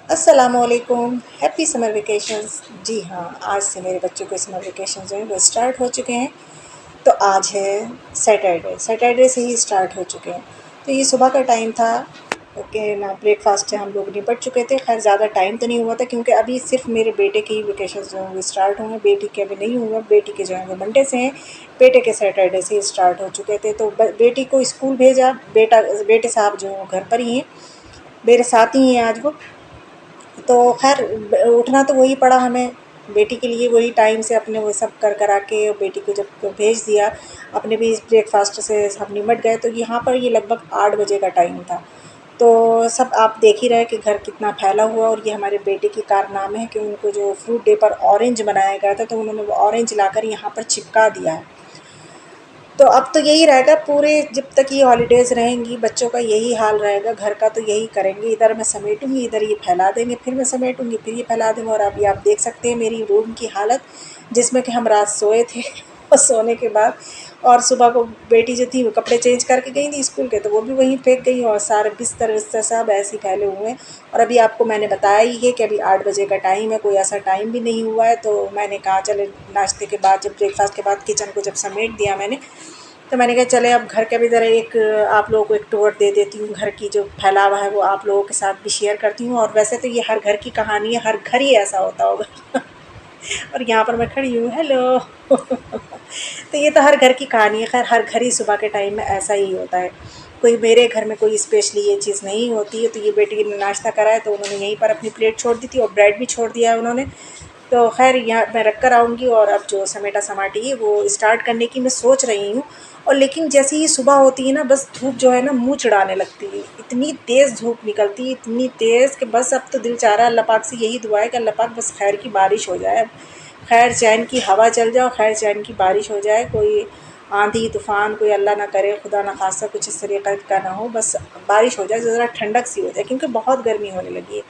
अस्सलामुअलैकुम, happy summer vacations. जी हाँ, आज से मेरे बच्चों के समर वेकेशन जो हैं वो स्टार्ट हो चुके हैं। तो आज है सैटरडे, सैटरडे से ही स्टार्ट हो चुके हैं। तो ये सुबह का टाइम था कि ना ब्रेकफास्ट से हम लोग निपट चुके थे। खैर ज़्यादा टाइम तो नहीं हुआ था क्योंकि अभी सिर्फ मेरे बेटे के ही वेकेशंस जो हैं वो स्टार्ट हुए हैं, बेटी के अभी नहीं हुआ। बेटी के जो हैं वो मंडे से हैं, बेटे के सैटरडे से ही स्टार्ट हो चुके थे। तो बेटी को स्कूल भेजा, बेटे साहब जो हैं वो घर पर ही हैं, मेरे साथ ही हैं आज वो। तो खैर उठना तो वही पड़ा हमें, बेटी के लिए वही टाइम से अपने वो सब कर करा के बेटी को जब भेज दिया, अपने भी ब्रेकफास्ट से सब निमट गए। तो यहाँ पर ये लगभग 8 बजे का टाइम था। तो सब आप देख ही रहे कि घर कितना फैला हुआ। और ये हमारे बेटे की कारनामे है कि उनको जो फ्रूट डे पर ऑरेंज बनाया गया था तो उन्होंने वो ऑरेंज लाकर यहाँ पर चिपका दिया है। तो अब तो यही रहेगा पूरे जब तक ये हॉलीडेज़ रहेंगी, बच्चों का यही हाल रहेगा। घर का तो यही करेंगे, इधर मैं समेटूँगी, इधर ये फैला देंगे, फिर मैं समेटूँगी, फिर ये फैला देंगे। और अभी आप देख सकते हैं मेरी रूम की हालत, जिसमें कि हम रात सोए थे और सोने के बाद और सुबह को बेटी जो थी वो कपड़े चेंज करके गई थी स्कूल के, तो वो भी वहीं फेंक गई और सारे बिस्तर-विस्तर सब ऐसे ही फैले हुए हैं। और अभी आपको मैंने बताया ही है कि अभी 8 बजे का टाइम है, कोई ऐसा टाइम भी नहीं हुआ है। तो मैंने कहा चले नाश्ते के बाद, जब ब्रेकफ़ास्ट के बाद किचन को जब समेट दिया मैंने, तो मैंने कहा चले अब घर के भी ज़रा एक आप लोगों को एक टूर दे देती हूँ। घर की जो फैलावा है वो आप लोगों के साथ भी शेयर करती हूँ। और वैसे तो ये हर घर की कहानी है, हर घर ही ऐसा होता होगा और यहाँ पर मैं खड़ी हूँ, हेलो तो ये तो हर घर की कहानी है। खैर हर घर ही सुबह के टाइम में ऐसा ही होता है। कोई मेरे घर में कोई स्पेशली ये चीज़ नहीं होती है। तो ये बेटी ने नाश्ता कराया तो उन्होंने यहीं पर अपनी प्लेट छोड़ दी थी और ब्रेड भी छोड़ दिया है उन्होंने। तो खैर यहाँ मैं रख कर आऊँगी और अब जो समेटा-समाटी है वो स्टार्ट करने की मैं सोच रही हूँ। और लेकिन जैसे ही सुबह होती है ना, बस धूप जो है ना मुँह चिढ़ाने लगती है। इतनी तेज़ धूप निकलती है, इतनी तेज़ कि बस अब तो दिल चाह रहा है अल्लाह पाक से यही दुआ है कि अल्लाह पाक बस खैर की बारिश हो जाए। अब खैर चैन की हवा चल जाए और खैर चैन की बारिश हो जाए। कोई आंधी-तूफ़ान कोई अल्लाह ना करे, खुदा ना ख़ास्ता कुछ इस तरीक़े का ना हो, बस बारिश हो जाए, ज़रा ठंडक सी हो जाए क्योंकि बहुत गर्मी होने लगी है।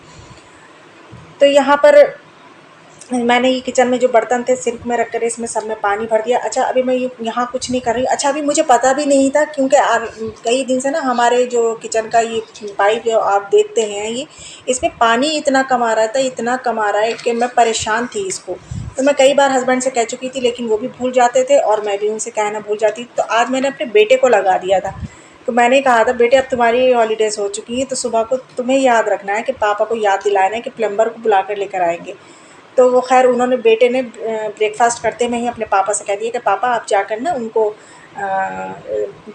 तो यहाँ पर मैंने ये किचन में जो बर्तन थे सिंक में रख कर इसमें सब में पानी भर दिया। अच्छा अभी मैं ये यहाँ कुछ नहीं कर रही। अच्छा अभी मुझे पता भी नहीं था क्योंकि कई दिन से ना हमारे जो किचन का ये पाइप जो आप देखते हैं ये, इसमें पानी इतना कम आ रहा था, इतना कम आ रहा है कि मैं परेशान थी इसको। तो मैं कई बार हस्बैंड से कह चुकी थी लेकिन वो भी भूल जाते थे और मैं भी उनसे कहना भूल जाती थी। तो आज मैंने अपने बेटे को लगा दिया था। तो मैंने कहा था बेटे अब तुम्हारी हॉलीडेज़ हो चुकी हैं तो सुबह को तुम्हें याद रखना है कि पापा को याद दिलाना है कि प्लम्बर को बुला कर लेकर आएँगे। तो वो ख़ैर उन्होंने बेटे ने ब्रेकफ़ास्ट करते में ही अपने पापा से कह दिया कि पापा आप जाकर ना उनको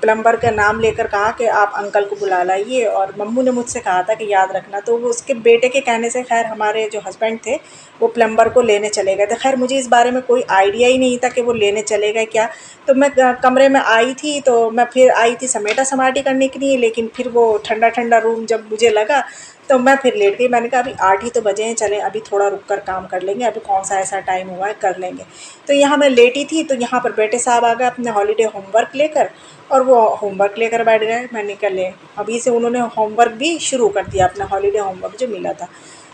प्लम्बर का नाम लेकर कहा कि आप अंकल को बुला लाइए और मम्मू ने मुझसे कहा था कि याद रखना। तो वो उसके बेटे के कहने से ख़ैर हमारे जो हस्बैंड थे वो प्लम्बर को लेने चले गए थे। ख़ैर मुझे इस बारे में कोई आइडिया ही नहीं था कि वो लेने चले गए क्या। तो मैं कमरे में आई थी तो मैं फिर आई थी समेटा-समाटी करने के लिए, लेकिन फिर वो ठंडा-ठंडा रूम जब मुझे लगा तो मैं फिर लेट गई। मैंने कहा अभी 8 ही तो बजे हैं, चलें अभी थोड़ा रुक कर काम कर लेंगे, अभी कौन-सा ऐसा टाइम हुआ है कर लेंगे। तो यहाँ मैं लेटी थी तो यहाँ पर बेटे साहब आ गए अपने हॉलिडे होमवर्क लेकर और वो होमवर्क लेकर बैठ गए। मैंने कहा ले अभी से उन्होंने होमवर्क भी शुरू कर दिया, अपना हॉलिडे होमवर्क जो मिला था।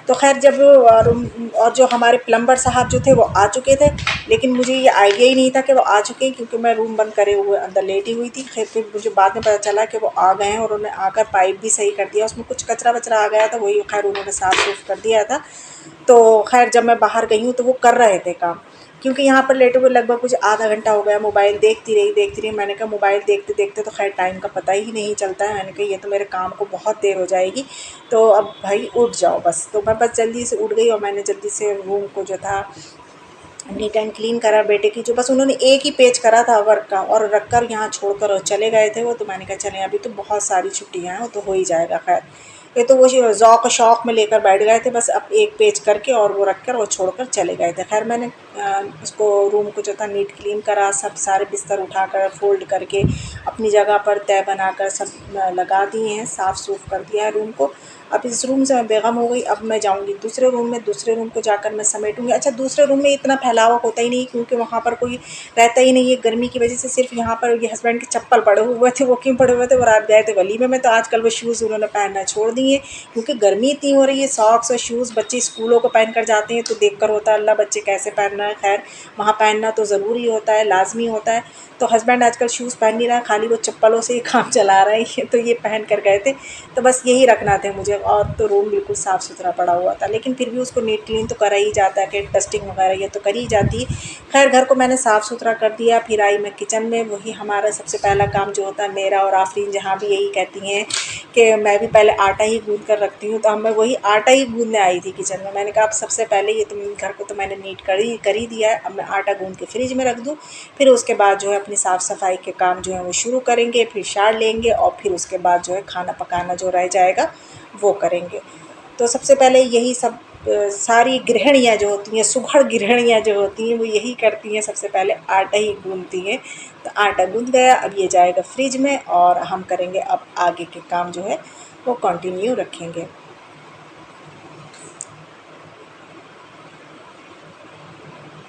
तो ख़ैर जब और जो हमारे प्लम्बर साहब जो थे वो आ चुके थे, लेकिन मुझे ये आइडिया ही नहीं था कि वो आ चुके हैं क्योंकि मैं रूम बंद करे हुए अंदर लेटी हुई थी। फिर मुझे बाद में पता चला कि वो आ गए हैं और उन्होंने आकर पाइप भी सही कर दिया। उसमें कुछ कचरा-वचरा आ गया था, वही ख़ैर उन्होंने साफ़-सूफ़ कर दिया था। तो ख़ैर जब मैं बाहर गई हूँ तो वो कर रहे थे काम, क्योंकि यहाँ पर लेटे हुए लगभग मुझे आधा घंटा हो गया, मोबाइल देखती रही। मैंने कहा मोबाइल देखते-देखते तो ख़ैर टाइम का पता ही नहीं चलता है। मैंने कहा ये तो मेरे काम को बहुत देर हो जाएगी, तो अब भाई उठ जाओ बस। तो मैं बस जल्दी से उठ गई और मैंने जल्दी से रूम को जो था नीट एंड क्लीन करा। बेटे की जो बस उन्होंने एक ही पेज करा था वर्क का और रख कर यहाँ छोड़कर और चले गए थे वो। तो मैंने कहा चलें अभी तो बहुत सारी छुट्टियाँ हैं, वो तो हो ही जाएगा खैर। ये तो वो ज़ौक़ शौक़ में लेकर बैठ गए थे, बस अब एक पेज करके और वो रख कर और छोड़कर चले गए थे। खैर मैंने उसको रूम को जो था नीट क्लीन करा, सब सारे बिस्तर उठाकर फ़ोल्ड करके अपनी जगह पर तह बनाकर सब लगा दिए हैं, साफ़-सूफ़ कर दिया है रूम को। अब इस रूम से मैं बेगम हो गई, अब मैं जाऊँगी दूसरे रूम में, दूसरे रूम को जाकर मैं समेटूँगी। अच्छा दूसरे रूम में इतना फैलावा होता ही नहीं क्योंकि वहाँ पर कोई रहता ही नहीं है गर्मी की वजह से। सिर्फ़ यहाँ पर ये हस्बैंड के चप्पल पड़े हुए थे, वो क्यों पड़े हुए थे, वो रात गए थे वलीमे में तो आजकल वो शूज़ उन्होंने पहनना छोड़ दिए क्योंकि गर्मी इतनी हो रही है। सॉक्स और शूज़ बच्चे स्कूलों को पहन कर जाते हैं तो देख कर होता है अल्लाह बच्चे कैसे पहन रहे हैं। खैर वहाँ पहनना तो ज़रूरी होता है, लाज़मी होता है। तो हस्बैंड आजकल शूज़ पहन नहीं रहा, खाली वो चप्पलों से ही काम चला रहे हैं, तो ये पहन कर गए थे। तो बस यही रखना थे मुझे, और तो रूम बिल्कुल साफ़ सुथरा पड़ा हुआ था, लेकिन फिर भी उसको नीट क्लीन तो करा ही जाता है कि डस्टिंग वगैरह ये तो करी ही जाती है। खैर घर को मैंने साफ़ सुथरा कर दिया, फिर आई मैं किचन में। वही हमारा सबसे पहला काम जो होता है, मेरा और आफरीन जहाँ भी यही कहती हैं कि मैं भी पहले आटा ही गूँथ कर रखती हूँ, तो अब मैं वही आटा ही गूँथने आई थी किचन में। मैंने कहा अब सबसे पहले ये तुम घर को तो मैंने नीट कर ही दिया है, अब मैं आटा गूँथ के फ्रिज में रख दूँ, फिर उसके बाद जो है अपनी साफ़ सफाई के काम जो है वो शुरू करेंगे, फिर शार लेंगे और फिर उसके बाद जो है खाना पकाना जो रह जाएगा वो करेंगे। तो सबसे पहले यही सब सारी गृहिणियाँ जो होती हैं, सुघड़ गृहिणियाँ जो होती हैं, वो यही करती हैं, सबसे पहले आटा ही गूँथती हैं। तो आटा गूँथ गया, अब ये जाएगा फ्रिज में और हम करेंगे अब आगे के काम जो है वो कंटिन्यू रखेंगे।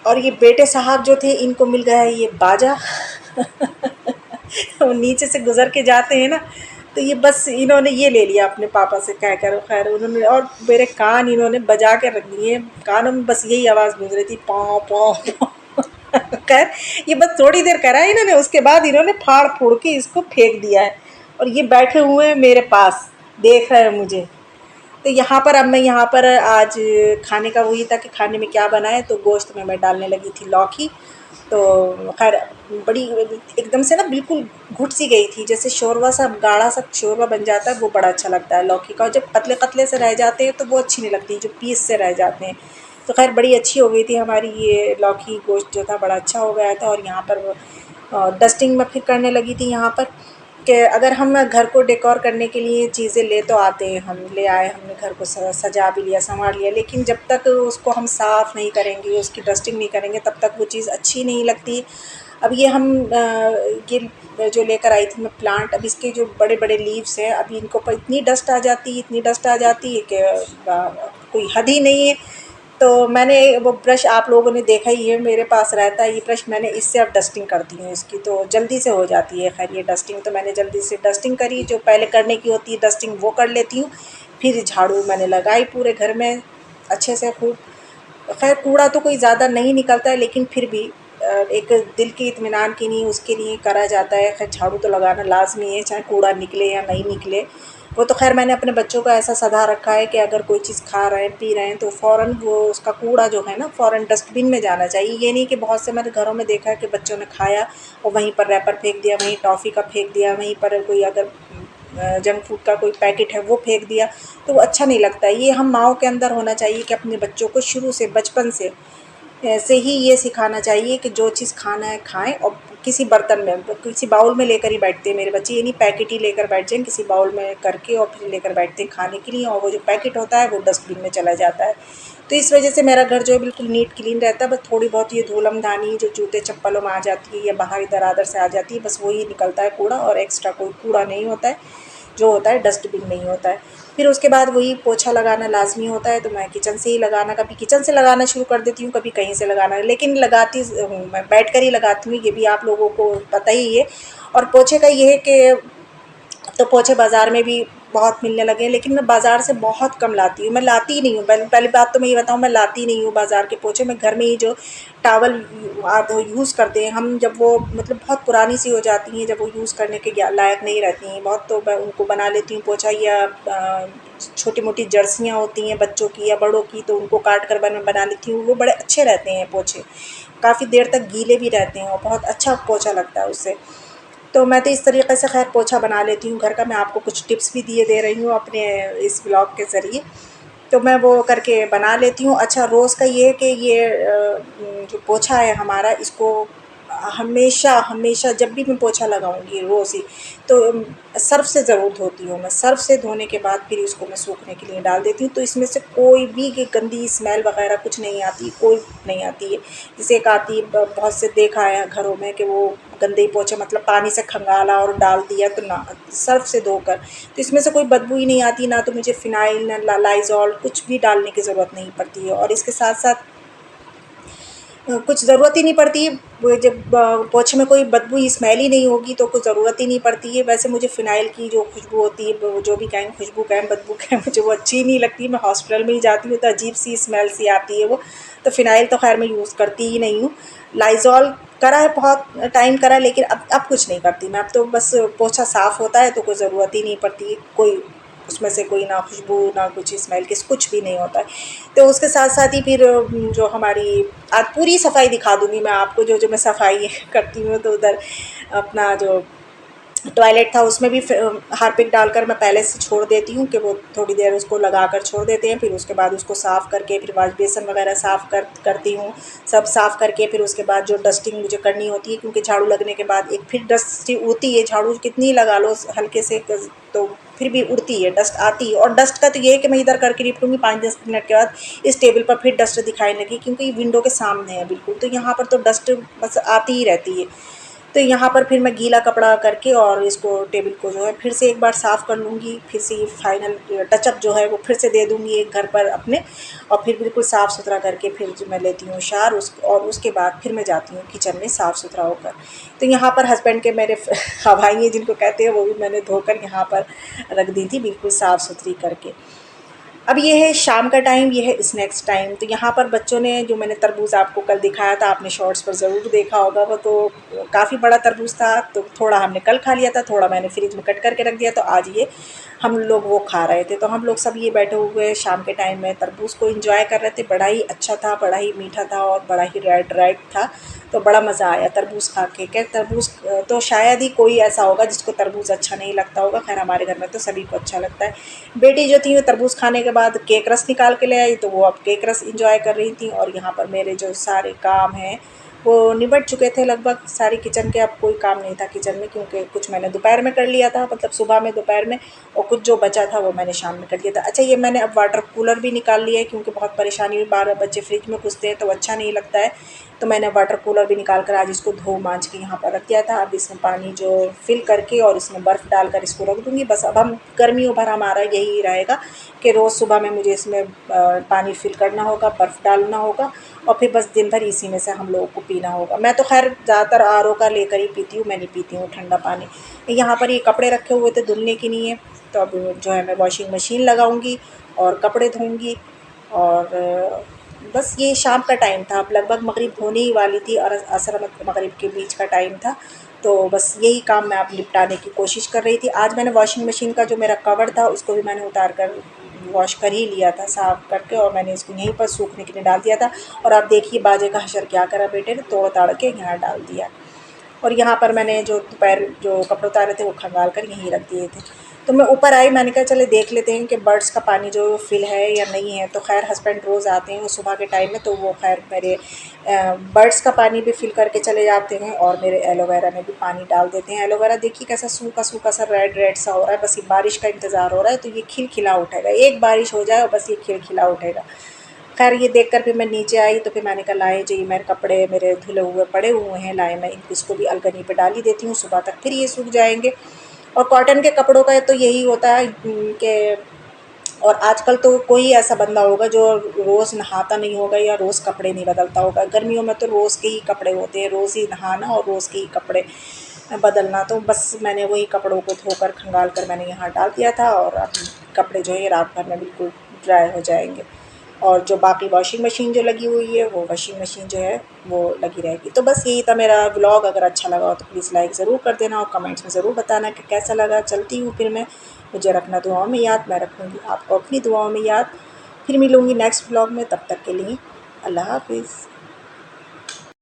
और ये बेटे साहब जो थे, इनको मिल गया है ये बाजा। वो नीचे से गुज़र के जाते हैं ना, तो ये बस इन्होंने ये ले लिया अपने पापा से कह कर, खैर उन्होंने, और मेरे कान इन्होंने बजा के रख दिए, कानों में बस यही आवाज़ गूंज रही थी, पौ पौ पौ। खैर ये बस थोड़ी देर करा है इन्होंने, उसके बाद इन्होंने फाड़ फूड़ के इसको फेंक दिया है, और ये बैठे हुए हैं मेरे पास, देख रहे हैं मुझे। तो यहाँ पर अब मैं यहाँ पर आज खाने का वही था कि खाने में क्या बनाए, तो गोश्त में मैं डालने लगी थी लौकी। तो खैर बड़ी एकदम से ना बिल्कुल घुट सी गई थी, जैसे शोरवा सा गाढ़ा सा शोरवा बन जाता है वो बड़ा अच्छा लगता है लौकी का, और जब पतले पतले से रह जाते हैं तो वो अच्छी नहीं लगती, जो पीस से रह जाते हैं। तो खैर बड़ी अच्छी हो गई थी हमारी ये लौकी, गोश्त जो था बड़ा अच्छा हो गया था। और यहाँ पर डस्टिंग मैं फिर करने लगी थी यहाँ पर, कि अगर हम घर को डेकोर करने के लिए चीज़ें ले तो आते हैं, हम ले आए, हमने घर को सजा भी लिया, संवार लिया, लेकिन जब तक उसको हम साफ़ नहीं करेंगे, उसकी डस्टिंग नहीं करेंगे, तब तक वो चीज़ अच्छी नहीं लगती। अब ये हम ये जो लेकर आई थी मैं प्लांट, अब इसके जो बड़े बड़े लीव्स हैं, अभी इनको पर इतनी डस्ट आ जाती है, इतनी डस्ट आ जाती है कि कोई हद ही नहीं है। तो मैंने वो ब्रश आप लोगों ने देखा ही है, मेरे पास रहता है ये ब्रश, मैंने इससे अब डस्टिंग करती हूँ इसकी, तो जल्दी से हो जाती है। खैर ये डस्टिंग तो मैंने जल्दी से डस्टिंग करी, जो पहले करने की होती है डस्टिंग वो कर लेती हूँ। फिर झाड़ू मैंने लगाई पूरे घर में अच्छे से खूब। खैर कूड़ा तो कोई ज़्यादा नहीं निकलता है, लेकिन फिर भी एक दिल के इत्मीनान के लिए उसके लिए करा जाता है। खैर झाड़ू तो लगाना लाज़मी है, चाहे कूड़ा निकले या नहीं निकले। वो तो खैर मैंने अपने बच्चों को ऐसा सधा रखा है कि अगर कोई चीज़ खा रहे हैं, पी रहे हैं, तो फ़ौरन वो उसका कूड़ा जो है ना फ़ौरन डस्टबिन में जाना चाहिए। ये नहीं कि बहुत से मैंने घरों में देखा है कि बच्चों ने खाया और वहीं पर रैपर फेंक दिया, वहीं टॉफ़ी का फेंक दिया, वहीं पर कोई अगर जंक फूड का कोई पैकेट है वो फेंक दिया, तो वो अच्छा नहीं लगता है। ये हम माँओं के अंदर होना चाहिए कि अपने बच्चों को शुरू से, बचपन से ऐसे ही ये सिखाना चाहिए कि जो चीज़ खाना है खाएँ, और किसी बर्तन में, किसी बाउल में लेकर ही बैठते हैं मेरे बच्चे, ये नहीं पैकेट ही लेकर बैठ जाएँ, किसी बाउल में करके और फिर लेकर बैठते हैं खाने के लिए, और वो जो पैकेट होता है वो डस्टबिन में चला जाता है। तो इस वजह से मेरा घर जो है बिल्कुल नीट क्लीन रहता है, बस थोड़ी बहुत ये धूलमधानी जो जूते चप्पलों में आ जाती है या बाहर इधर-उधर से आ जाती है, बस वही निकलता है कूड़ा, और एक्स्ट्रा कोई कूड़ा नहीं होता है, जो होता है डस्टबिन में ही होता है। फिर उसके बाद वही पोछा लगाना लाज़मी होता है, तो मैं किचन से ही लगाना, कभी किचन से लगाना शुरू कर देती हूँ, कभी कहीं से लगाना, लेकिन लगाती हूँ मैं बैठ कर ही लगाती हूँ, ये भी आप लोगों को पता ही है। और पोछे का ये है कि तो पोछे बाज़ार में भी बहुत मिलने लगे हैं, लेकिन मैं बाज़ार से बहुत कम लाती हूँ, मैं लाती ही नहीं हूँ। पहली बात तो मैं ये बताऊँ, मैं लाती नहीं हूँ बाज़ार के पोछे, मैं घर में ही जो टॉवल यूज़ करते हैं हम, जब वो मतलब बहुत पुरानी सी हो जाती हैं, जब वो यूज़ करने के लायक नहीं रहती हैं बहुत, तो मैं उनको बना लेती हूँ पोछा। या छोटी मोटी जर्सियाँ होती हैं बच्चों की या बड़ों की, तो उनको काट कर बना लेती हूँ, वो बड़े अच्छे रहते हैं पोछे, काफ़ी देर तक गीले भी रहते हैं और बहुत अच्छा पोछा लगता है उससे। तो मैं तो इस तरीक़े से खैर पोछा बना लेती हूँ घर का। मैं आपको कुछ टिप्स भी दिए दे रही हूँ अपने इस ब्लॉग के ज़रिए, तो मैं वो करके बना लेती हूँ। अच्छा रोज़ का ये है कि ये जो पोछा है हमारा, इसको हमेशा हमेशा जब भी मैं पोछा लगाऊंगी रोज़ ही, तो सर्फ़ से ज़रूर धोती हूँ मैं। सर्फ़ से धोने के बाद फिर इसको मैं सूखने के लिए डाल देती हूँ, तो इसमें से कोई भी गंदी स्मेल वगैरह कुछ नहीं आती, कोई नहीं आती है। जैसे एक आती है, बहुत से देखा है घरों में कि वो गंदे ही पोछे, मतलब पानी से खंगाला और डाल दिया, तो ना, सर्फ़ से धोकर, तो इसमें से कोई बदबू ही नहीं आती, ना तो मुझे फ़िनाइल, ना लाइज़ॉल कुछ भी डालने की ज़रूरत नहीं पड़ती है। और इसके साथ साथ कुछ ज़रूरत ही नहीं पड़ती है, वो जब पोछे में कोई बदबू स्मेल ही नहीं होगी तो कुछ ज़रूरत ही नहीं पड़ती है। वैसे मुझे फ़िनाइल की जो खुशबू होती है, वो जो भी कहें, खुशबू कहें, बदबू कहें, मुझे वो अच्छी ही नहीं लगती। मैं हॉस्पिटल में ही जाती हूँ तो अजीब सी स्मेल सी आती है वो, तो फ़िनाइल तो खैर मैं यूज़ करती ही नहीं हूँ। लाइज़ॉल करा है, बहुत टाइम करा, लेकिन अब कुछ नहीं करती मैं। अब तो बस पोछा साफ़ होता है तो कोई ज़रूरत ही नहीं पड़ती, कोई उसमें से कोई ना खुशबू ना कुछ स्मेल कुछ भी नहीं होता है। तो उसके साथ-साथ ही फिर जो हमारी आज पूरी सफाई दिखा दूँगी मैं आपको, जो मैं सफाई करती हूँ। तो उधर अपना जो टॉयलेट था उसमें भी हार्पिक डालकर मैं पहले से छोड़ देती हूँ कि वो थोड़ी देर उसको लगाकर छोड़ देते हैं। फिर उसके बाद उसको साफ़ करके फिर वॉश बेसिन वगैरह साफ़ करती हूँ। सब साफ़ करके फिर उसके बाद जो डस्टिंग मुझे करनी होती है, क्योंकि झाड़ू लगने के बाद एक फिर डस्ट सी उड़ती है, झाड़ू कितनी लगा लो हल्के से तो फिर भी उड़ती है, डस्ट आती है। और डस्ट का तो ये है कि मैं इधर करके निपटूँगी, 5-10 मिनट के बाद इस टेबल पर फिर डस्ट दिखाई लगी, क्योंकि विंडो के सामने है बिल्कुल, तो यहाँ पर तो डस्ट बस आती ही रहती है। तो यहाँ पर फिर मैं गीला कपड़ा करके और इसको टेबल को जो है फिर से एक बार साफ़ कर लूँगी, फिर से ये फाइनल टचअप जो है वो फिर से दे दूँगी एक घर पर अपने, और फिर बिल्कुल साफ़ सुथरा करके फिर जो मैं लेती हूँ शावर और उसके बाद फिर मैं जाती हूँ किचन में साफ़ सुथरा होकर। तो यहाँ पर हस्बैंड के मेरे हवाइयाँ जिनको कहते हैं वो भी मैंने धोकर यहाँ पर रख दी थी बिल्कुल साफ़ सुथरी करके। अब ये है शाम का टाइम, ये है स्नैक्स टाइम। तो यहाँ पर बच्चों ने जो मैंने तरबूज़ आपको कल दिखाया था, आपने शॉर्ट्स पर ज़रूर देखा होगा, वो तो काफ़ी बड़ा तरबूज़ था। तो थोड़ा हमने कल खा लिया था, थोड़ा मैंने फ्रिज में कट करके रख दिया, तो आज ये हम लोग वो खा रहे थे। तो हम लोग सब ये बैठे हुए शाम के टाइम में तरबूज़ को एंजॉय कर रहे थे। बड़ा ही अच्छा था, बड़ा ही मीठा था और बड़ा ही रेड रेड था। तो बड़ा मज़ा आया तरबूज़ खा के। क्या तरबूज़ तो शायद ही कोई ऐसा होगा जिसको तरबूज़ अच्छा नहीं लगता होगा। खैर हमारे घर में तो सभी को अच्छा लगता है। बेटी जो थी वो तरबूज़ खाने के बाद केक रस निकाल के ले आई, तो वो अब केक रस एंजॉय कर रही थी। और यहाँ पर मेरे जो सारे काम हैं वो निबट चुके थे लगभग सारी किचन के। अब कोई काम नहीं था किचन में, क्योंकि कुछ मैंने दोपहर में कर लिया था, मतलब सुबह में दोपहर में, और कुछ जो बचा था वो मैंने शाम में कर लिया था। अच्छा, ये मैंने अब वाटर कूलर भी निकाल लिया है, क्योंकि बहुत परेशानी हुई, बार बार बच्चे फ्रिज में घुसते हैं तो अच्छा नहीं लगता है। तो मैंने वाटर कूलर भी निकाल कर आज इसको धो मांज के यहाँ पर रख दिया था। अब इसमें पानी जो फिल करके और इसमें बर्फ़ डालकर इसको रख दूँगी। बस अब हम गर्मियों भर हमारा यही रहेगा कि रोज़ सुबह में मुझे इसमें पानी फिल करना होगा, बर्फ़ डालना होगा, और फिर बस दिन भर इसी में से हम लोगों को पीना होगा। मैं तो खैर ज़्यादातर आरओ का लेकर ही पीती हूँ, मैं नहीं पीती हूँ ठंडा पानी। यहाँ पर ये कपड़े रखे हुए थे धुलने के लिए, तो अब जो है मैं वॉशिंग मशीन लगाऊँगी और कपड़े धोऊँगी। और बस ये शाम का टाइम था, अब लगभग मगरिब होने ही वाली थी और असर मगरिब के बीच का टाइम था। तो बस यही काम मैं अब निपटाने की कोशिश कर रही थी। आज मैंने वॉशिंग मशीन का जो मेरा कवर था उसको भी मैंने उतार कर वॉश कर ही लिया था साफ़ करके, और मैंने इसको यहीं पर सूखने के लिए डाल दिया था। और आप देखिए बाजे का हशर क्या करा बेटे ने, तोड़ ताड़ के यहाँ डाल दिया। और यहाँ पर मैंने जो दोपहर जो कपड़े उतारे थे वो खंगाल कर यहीं रख दिए थे। तो मैं ऊपर आई, मैंने कहा चले देख लेते हैं कि बर्ड्स का पानी जो फिल है या नहीं है। तो खैर हस्बैंड रोज़ आते हैं वो सुबह के टाइम में, तो वो खैर मेरे बर्ड्स का पानी भी फिल करके चले जाते हैं और मेरे एलोवेरा में भी पानी डाल देते हैं। एलोवेरा देखिए कैसा सूखा सूखा सा रेड रेड सा हो रहा है, बस ये बारिश का इंतज़ार हो रहा है तो ये खिलखिला उठेगा। एक बारिश हो जाए और बस ये खिलखिला उठेगा। खैर ये देखकर फिर मैं नीचे आई, तो फिर मैंने कहा लाएँ जो ये मेरे कपड़े मेरे धुले हुए पड़े हुए हैं, लाएँ मैं इसको भी अलगनी पे डाल ही देती हूँ, सुबह तक फिर ये सूख जाएँगे। और कॉटन के कपड़ों का तो यही होता है कि, और आजकल तो कोई ऐसा बंदा होगा जो रोज़ नहाता नहीं होगा या रोज़ कपड़े नहीं बदलता होगा। गर्मियों में तो रोज़ के ही कपड़े होते हैं, रोज़ ही नहाना और रोज़ के ही कपड़े बदलना। तो बस मैंने वही कपड़ों को धोकर खंगाल कर मैंने यहाँ डाल दिया था, और अब कपड़े जो है रात भर में बिल्कुल ड्राई हो जाएँगे। और जो बाकी वॉशिंग मशीन जो लगी हुई है वो वॉशिंग मशीन जो है वो लगी रहेगी। तो बस यही था मेरा व्लॉग। अगर अच्छा लगा हो तो प्लीज़ लाइक ज़रूर कर देना और कमेंट्स में ज़रूर बताना कि कैसा लगा। चलती हूँ फिर मैं, मुझे रखना दुआओं में याद, मैं रखूँगी आपको अपनी दुआओं में याद। फिर मिलूँगी नेक्स्ट व्लॉग में, तब तक के लिए अल्लाह हाफ़िज़।